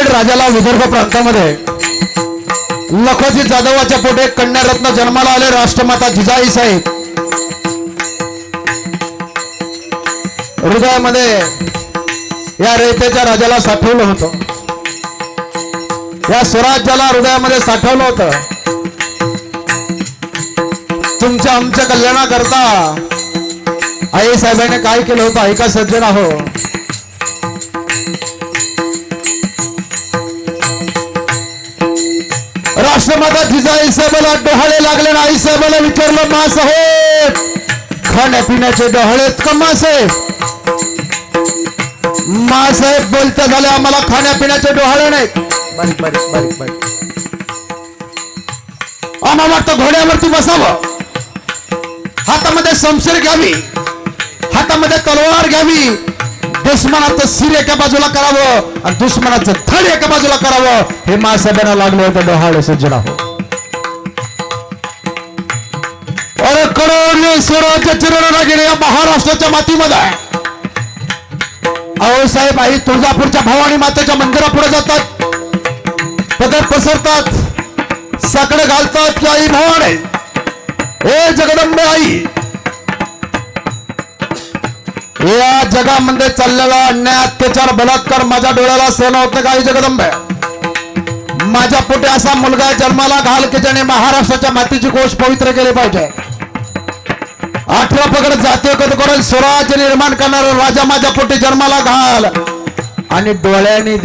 नांदेड राजाला विदर्भ प्रांतामध्ये लखोजी जाधवाच्या पोटे कन्यारत्न जन्माला आले राष्ट्रमाता जिजाई साहेब. हृदयामध्ये या रयतेच्या राजाला साठवलं होतं, या स्वराज्याला हृदयामध्ये साठवलं होतं. तुमच्या आमच्या कल्याणाकरता आई साहेबांनी काय केलं होतं ऐका सज्जन आहो. राष्ट्रमाता जिजाई साहेबाला डोहाळे लागले ना आई साहेबाला विचारलं मा साहेब खाण्यापिण्याचे डोहाळेत का मा साहेब. मा साहेब बोलत्या झाल्या आम्हाला खाण्यापिण्याचे डोहाळे नाहीत. बारीक बारीक बारीक बारीक आम्हाला वाटतं घोड्यावरती बसावं, हातामध्ये शमशीर घ्यावी, हातामध्ये तलवार घ्यावी, दुश्मनाचं सिर एका बाजूला करावं आणि दुश्मनाचं धड एका बाजूला करावं. हे मासाहेबांना लागलं होतं डोहाळे सज्जन आहो. अरे करोडने स्वराज्य चिरवणारा गेले या महाराष्ट्राच्या मातीमध्ये. अहो साहेब आई तुळजापूरच्या भवानी मातेच्या मंदिरापुढे जातात, पदर पसरतात, साकडे घालतात की आई भवानी हे जगदंबे आई. या जगामध्ये चाललेला अन्याय अत्याचार बलात्कार माझ्या डोळ्याला सहन होत नाही. काही जगदंबे माझ्या पोटे असा मुलगा जन्माला घाल की ज्याने महाराष्ट्राच्या मातीची गोष्ट पवित्र केली पाहिजे. 18 पगड जातीय कद करून स्वराज्य निर्माण करणारा राजा माझ्या पोटे जन्माला घाल. आणि डोळ्यांनी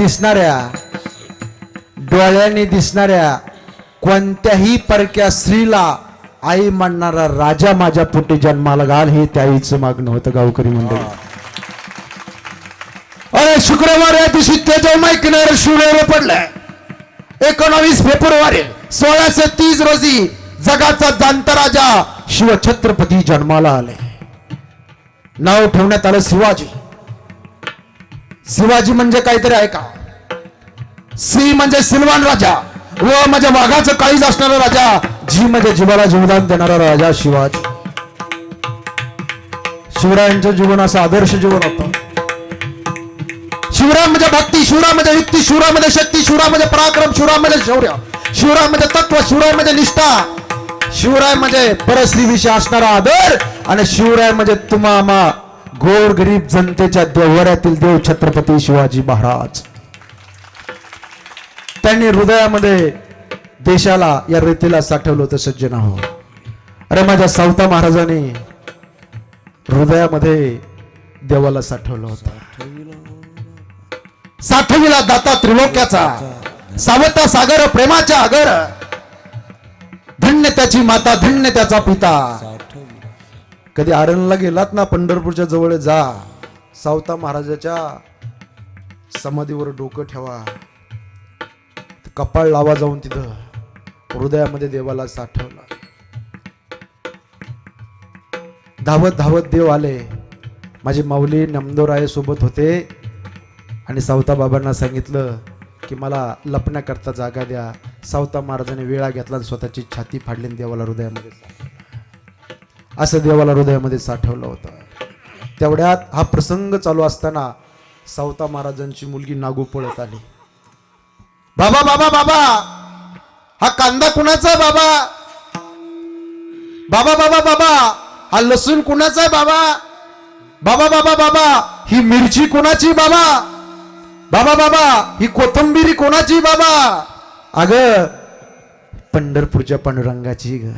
दिसणाऱ्या कोणत्याही परक्या स्त्रीला आई म्हणणारा राजा माझ्या पोटी जन्माला घाल हे त्या आईचं मागणं होतं गावकरी मंडळी. अरे शुक्रवार या दिवशी तेजोमय किनारे शिवनेर पडलाय. 19 फेब्रुवारी 1630 रोजी जगाचा जाणता राजा शिवछत्रपती जन्माला आले. नाव ठेवण्यात आलं शिवाजी. शिवाजी म्हणजे काहीतरी ऐका. सी म्हणजे सिलवान राजा, व म्हणजे वाघाचं काळीज असणारा राजा, जी म्हणजे जीवाला जीवदान देणारा राजा शिवाजी. शिवरायांचं जीवन असं आदर्श जीवन होतं. शिवरामध्ये भक्ती, शिवरामध्ये युक्ती, शिवरामध्ये शक्ती, शिवरामध्ये पराक्रम, शिवरामध्ये शौर्य, शिवरामध्ये तत्व, शिवरामध्ये निष्ठा, शिवरायामध्ये परस्त्री विषय असणारा आदर आणि शिवरायामध्ये तुम्हा गोर गरीब जनतेच्या देवऱ्यातील देव छत्रपती शिवाजी महाराज. त्यांनी हृदयामध्ये देशाला या रीतीला साठवलं होतं सज्जन आहो. अरे माझ्या सावता महाराजांनी हृदयामध्ये देवाला साठवलं होतं. साठविला दाता त्रिलोक्याचा, सावता सागर प्रेमाच्या आगर, धन्य त्याची माता, धन्य त्याचा पिता. कधी आरणला गेलात ना पंढरपूरच्या जवळ जा, सावता महाराजाच्या समाधीवर डोकं ठेवा, कपाळ लावा जाऊन तिथं. हृदयामध्ये देवाला साठवला. धावत धावत देव आले. माझे माऊली नामदेवराय सोबत होते आणि सावता बाबांना सांगितलं की मला लपण्याकरता जागा द्या. सावता महाराजांनी वेळा घेतला आणि स्वतःची छाती फाडली देवाला हृदयामध्ये, असं देवाला हृदयामध्ये साठवलं होतं. तेवढ्यात हा प्रसंग चालू असताना सावता महाराजांची मुलगी नागू पळत आली. बाबा बाबा बाबा हा कांदा कुणाचा आहे बाबा. बाबा बाबा बाबा हा लसूण कुणाचा आहे बाबा. बाबा बाबा बाबा ही मिरची कोणाची बाबा. बाबा बाबा ही कोथंबिरी कोणाची बाबा. अग पंढरपूरच्या पांडुरंगाची ग,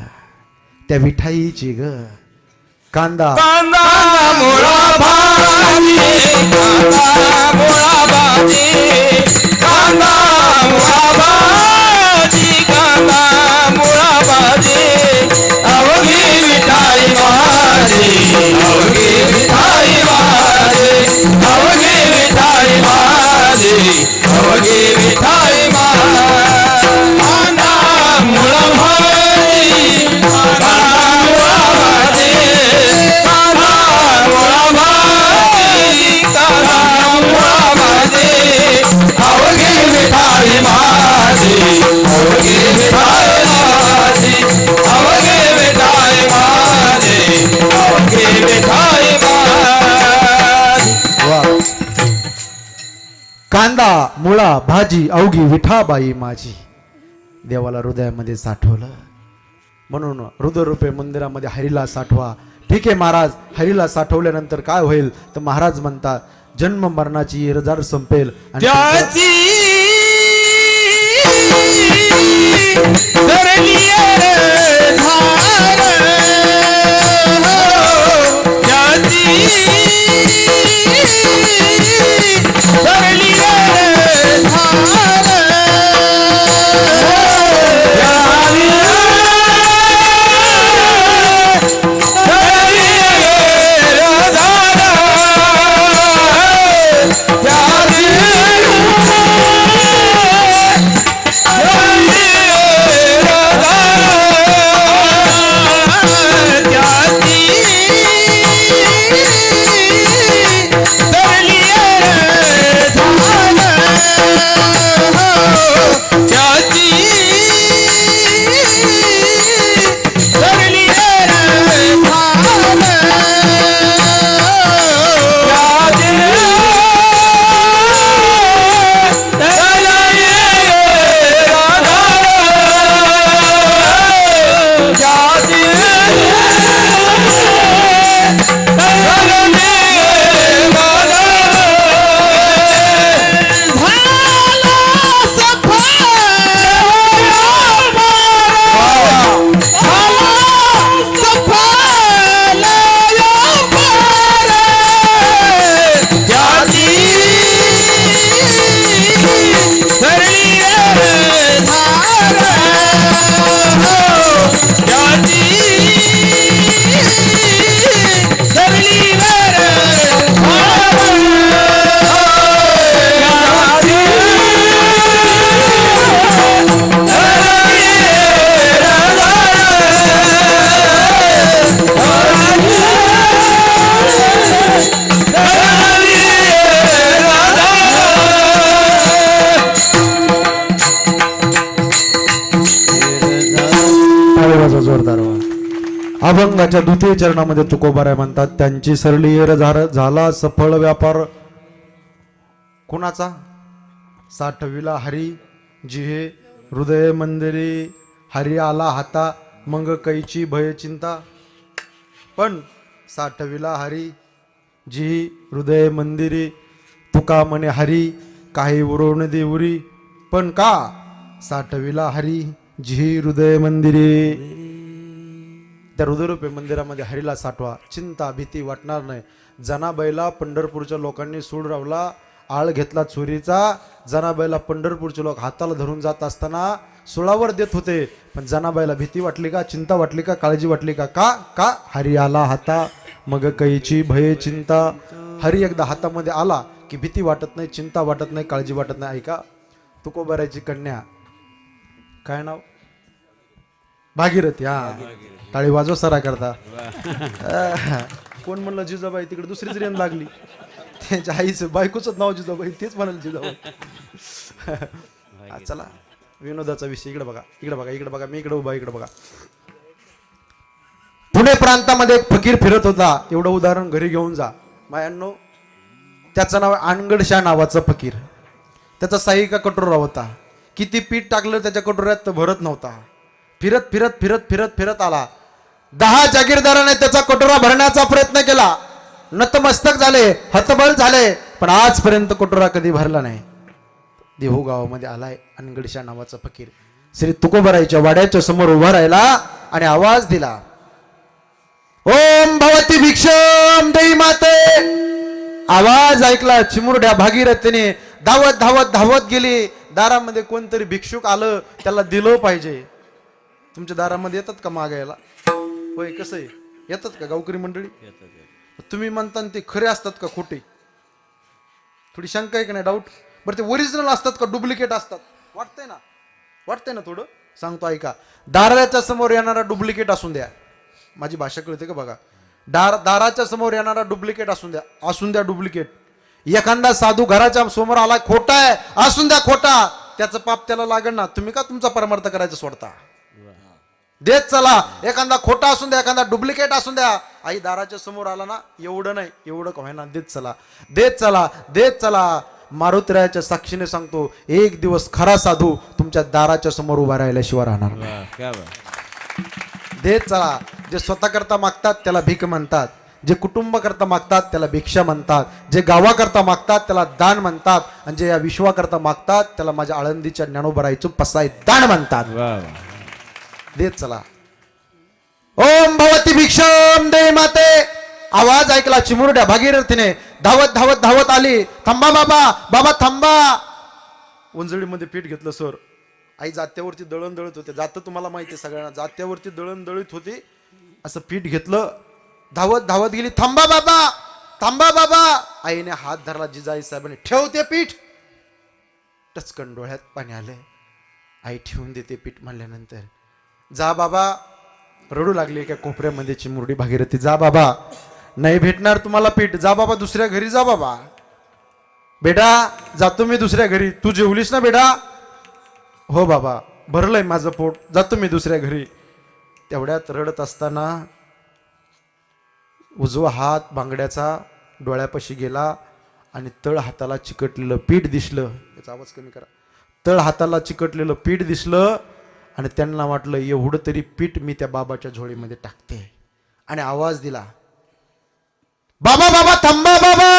त्या विठाईची ग. कांदा कांदा मुळा भाजी, कांदा मुळा भाजी, कांदा मुळा भाजी, कांदा मुळा भाजी, अवघी मिठाई भाजी, अवघी मिठाई भाजी, अवघी मिठाई भाजी, अवघी मिठाई भाजी. कांदा मुळा भाजी, कांदा मुळा भाजी, कांदा मुळा भाजी, कांदा मुळा भाजी, कांदा मुळा भाजी अवघी विठाबाई माझी. देवाला हृदयामध्ये साठवलं म्हणून हृदयरूपे मंदिरामध्ये हरीला साठवा. ठीक आहे महाराज, हरीला साठवल्यानंतर काय होईल तर महाराज म्हणतात जन्म मरणाची येरजार संपेल आणि त्याची सरली रे धार, त्याची सरली रे धार, जोरदार अभंगाच्या द्वितीय चरणामध्ये तुकोबाराय म्हणतात त्यांची सरली येर झाला सफळ व्यापार कुणाचा. साठविला हरी जिहे हृदय मंदिरी, हरी आला हाता मग कैची भय चिंता. पण साठविला हरी जी हृदय मंदिरी, तुका म्हणे हरी काही उरवण देउरी. पण का साठविला हरी जी हृदय मंदिरी. त्या हृदयरूपी मंदिरामध्ये हरीला साठवा, चिंता भीती वाटणार नाही. जनाबाईला पंढरपूरच्या लोकांनी सूड रावला, आळ घेतला चोरीचा. जनाबाईला पंढरपूरचे लोक हाताला धरून जात असताना सुळावर देत होते, पण जनाबाईला भीती वाटली का, चिंता वाटली का, काळजी वाटली का? का हरी आला हाता मग कैची भय चिंता. हरी एकदा हातामध्ये आला की भीती वाटत नाही, चिंता वाटत नाही, काळजी वाटत नाही. ऐका तुकोबारायची कन्या काय नाव, भागीरथी. हा टाळी वाजव सरा करता. कोण म्हणलं जिजाबाई, तिकडे दुसरीच रेन लागली. त्यांच्या आईचं बायकोच नाव जिजाबाई, तेच म्हणाल जिजाबाई. चला विनोदाचा विषय इकडे बघा, इकडे बघा, इकडे बघा, मी इकडे उभा, इकडे बघा. पुणे प्रांतामध्ये एक फकीर फिरत होता. एवढं उदाहरण घरी घेऊन जा मायांनो. त्याचं नाव अनगडशाह नावाचं फकीर. त्याचा साहिका कटोरा होता. किती पीठ टाकलं त्याच्या कटोऱ्यात तर भरत नव्हता. फिरत फिरत फिरत फिरत फिरत आला. 10 जागीरदाराने त्याचा कटोरा भरण्याचा प्रयत्न केला. नतमस्तक झाले, हतबल झाले, पण आजपर्यंत कटोरा कधी भरला नाही. देहू गावामध्ये आलाय अनगडशाह नावाचा फकीर. श्री तुकोबारायच्या वाड्याच्या समोर उभा राहिला आणि आवाज दिला, ओम भवती भिक्षम देई माते. आवाज ऐकला चिमुरड्या भागीरथीने धावत धावत धावत गेली. दारामध्ये कोणतरी भिक्षुक आलं, त्याला दिलं पाहिजे. तुमच्या दारामध्ये येतात का मागायला? होय, कसं आहे, येतात का गावकरी मंडळी? तुम्ही म्हणता ते खरे असतात का खोटे? थोडी शंका आहे का नाही, डाऊट? बरं ते ओरिजिनल असतात का डुप्लिकेट असतात? वाटतंय ना थोडं. सांगतो ऐका. दाराच्या समोर येणारा डुप्लिकेट असून द्या, माझी भाषा कळते का बघा. दाराच्या समोर येणारा डुप्लिकेट असून द्या डुप्लिकेट. एखादा साधू घराच्या समोर आला, खोटा आहे, असून द्या खोटा, त्याचं पाप त्याला लागण ना. तुम्ही का तुमचा परमार्थ करायचं सोडता? देत चला. एखादा खोटा असून द्या, एखादा डुप्लिकेट असून द्या. आई दाराच्या समोर आला ना, एवढं नाही, एवढं का होईना, देत चला, देत चला, देत चला. मारुतीरायाच्या साक्षीने सांगतो, एक दिवस खरा साधू तुमच्या दाराच्या समोर उभा राहिल्याशिवाय राहणार नाही. वाह, क्या बात. देत चला. जे स्वतः करता मागतात त्याला भीक म्हणतात, जे कुटुंब करता मागतात त्याला भिक्षा म्हणतात, जे गावाकरता मागतात त्याला दान म्हणतात, आणि जे या विश्वाकरता मागतात त्याला माझ्या आळंदीच्या ज्ञानोबराईचं पसाय दान म्हणतात. वाह, वाह. देत चला. ओम भवती भिक्षम दे माते. आवाज ऐकला चिमुरड्या भागीरथीने धावत धावत धावत आली. थांबा बाबा, बाबा थांबा. उंजळीमध्ये पीठ घेतलं सर. आई जात्यावरती दळण दळत होते. जातं तुम्हाला माहिती आहे सगळ्यांना, जात्यावरती दळण दळत होती. असं पीठ घेतलं, धावत धावत गेली. थांबा बाबा, थांबा बाबा. आईने हात धरला. जिजाई साहेबांनी ठेवते पीठ. टचकन डोळ्यात पाणी आले. आई ठेवून देते पीठ म्हणल्यानंतर, जा बाबा. रडू लागली एका कोपऱ्यामध्ये चिमुरडी भागीरथी. जा बाबा, नाही भेटणार तुम्हाला पीठ. जा बाबा, दुसऱ्या घरी जा बाबा. बेटा जातो मी दुसऱ्या घरी. तू जेवलीस ना बेटा? हो बाबा, भरलंय माझं पोट, जातो मी दुसऱ्या घरी. तेवढ्यात रडत असताना उजवा हात बांगड्याचा डोळ्यापाशी गेला आणि तळ हाताला चिकटलेलं पीठ दिसलं. याचा आवाज कमी करा. तळ हाताला चिकटलेलं पीठ दिसलं आणि त्यांना वाटलं एवढं तरी पीठ मी त्या बाबाच्या झोळीमध्ये टाकते. आणि आवाज दिला, बाबा बाबा थांबा बाबा,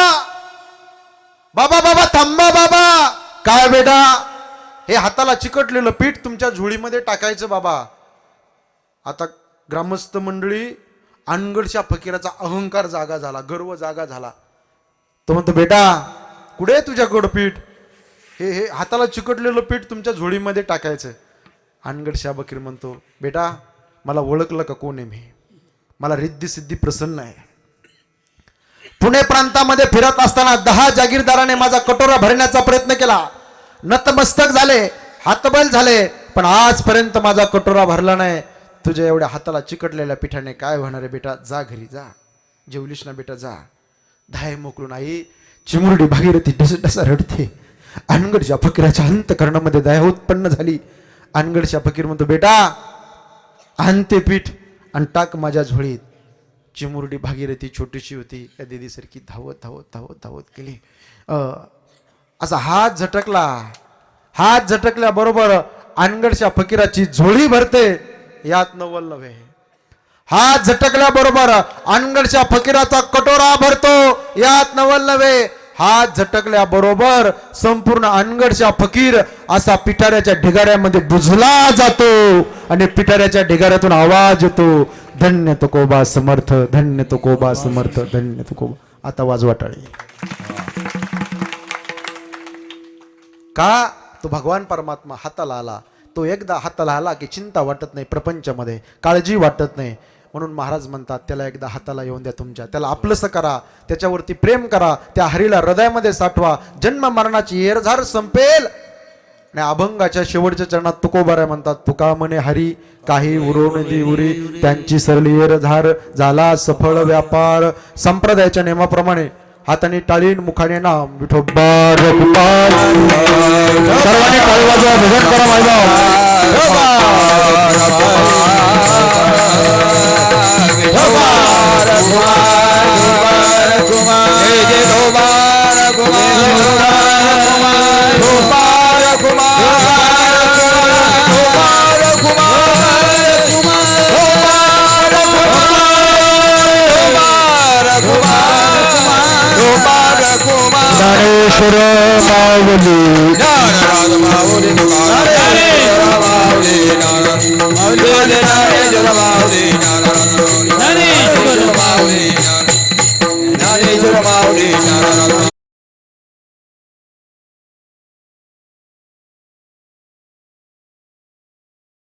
बाबा बाबा थांबा बाबा. काय बेटा? हे हाताला चिकटलेलं पीठ तुमच्या झोळीमध्ये टाकायचं बाबा. आता ग्रामस्थ मंडळी, अनगडच्या फकीराचा अहंकार जागा झाला, गर्व जागा झाला. तो म्हणतो, बेटा कुठे आहे तुझ्याकडं पीठ? हे हाताला चिकटलेलं पीठ तुमच्या झोळीमध्ये टाकायचं. अनगड शाह फकीर म्हणतो, बेटा मला ओळखलं का कोण आहे मी? मला रिद्धी सिद्धी प्रसन्न आहे. पुणे प्रांतामध्ये फिरत असताना 10 जागीरदाराने माझा कटोरा भरण्याचा प्रयत्न केला. नतमस्तक झाले, हातबल झाले, पण आजपर्यंत माझा कटोरा भरला नाही. तुझ्या एवढ्या हाताला चिकटलेल्या पिठाने काय होणार आहे बेटा? जा घरी जा. जेवलीस ना बेटा? जा. धाय मोकळून आई चिमुरडी भागीरथी ढसढसा रडते. अनगडच्या फकीराच्या अंतकरणामध्ये दया उत्पन्न झाली. अनगडच्या फकीर म्हणतो, बेटा आणते पीठ आणि टाक माझ्या झोळीत. चिमुरडी भागीरथी छोटीशी होती, त्या दिदीसारखी धावत धावत धावत धावत गेली. असा हात झटकला. हात झटकल्या बरोबर अनगडच्या फकीराची झोळी भरते. यात नवल नव्हे. हात झटकल्या बरोबर अनगडच्या फकीराचा कटोरा भरतो. यात नवल नव्हे. हात झटकल्या बरोबर संपूर्ण अनगडच्या फकीर असा पिटाऱ्याच्या ढिगाऱ्यामध्ये बुजला जातो आणि पिटाऱ्याच्या ढिगाऱ्यातून आवाज येतो, धन्य तुकोबा समर्थ, धन्य तुकोबा समर्थ, धन्य तुकोबा. आता वाजवा टाळी. का? तो भगवान परमात्मा हाताला आला. तो एकदा हाताला आला की चिंता वाटत नाही, प्रपंचामध्ये काळजी वाटत नाही. म्हणून महाराज म्हणतात, त्याला एकदा हाताला येऊन द्या तुमच्या, त्याला आपलंसं करा, त्याच्यावरती प्रेम करा, त्या हरीला हृदयामध्ये साठवा. जन्म मरणाची येरझार संपेल. आणि अभंगाच्या शेवटच्या चरणात तुकोबारा म्हणतात, तुका म्हणे हरी काही उरून दी उरी, त्यांची सरली येरझार झाला सफळ व्यापार. संप्रदायाच्या नियमाप्रमाणे हाताने टाळीन, मुखाने नाम विठोबा रघुपाल. सर्वांनी टाळी वाजवा, भजन करा ज्ञानेश्वर माऊली.